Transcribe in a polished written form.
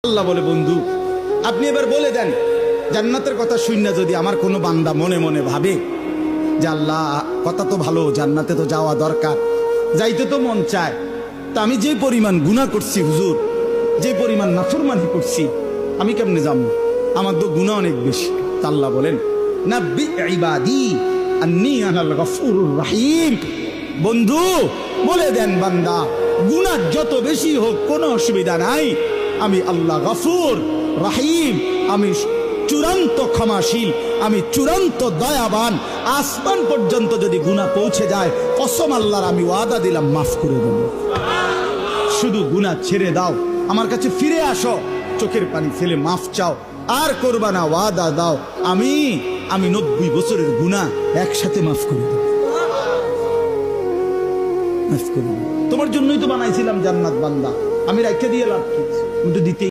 আল্লাহ বলে, বন্ধু আপনি এবার বলে দেন, জান্নাতের কথা শুননা যদি আমার কোনো বান্দা মনে মনে ভাবে যে আল্লাহ কথা তো ভালো, জান্নাতে তো যাওয়া দরকার, যাইতে তো মন চায়, তা আমি যে পরিমাণ গুনাহ করছি হুজুর, যে পরিমাণ নাফরমানি করছি, আমি কেমনে যাবো? আমার তো গুনাহ অনেক বেশি। তা আল্লাহ বলেন, নাব্বি ইবাদি আন্নী আনাল গফুরুর রহিম। বন্ধু বলে দেন, বান্দা গুনাহ যত বেশি হোক কোনো অসুবিধা নাই, আমি আল্লাহ গফুর রহিম, আমি চূড়ান্ত ক্ষমাশীল, আমি চূড়ান্ত দয়াবান। আসমান পর্যন্ত যদি গুনাহ পৌঁছে যায়, কসম আল্লাহর আমি ওয়াদা দিলাম মাফ করে দেব। শুধু গুনাহ ছেড়ে দাও, আমার কাছে ফিরে আসো, চোখের পানি ফেলে মাফ চাও, আর করবা না, ওয়াদা দাও আমি 90 বছরের গুনাহ একসাথে মাফ করে দেব। মাফ করে দেব। তোমার জন্যই তো বানাইছিলাম জান্নাত বান্দা, আমি রাখতে দিয়ে লাভ কি? দিতে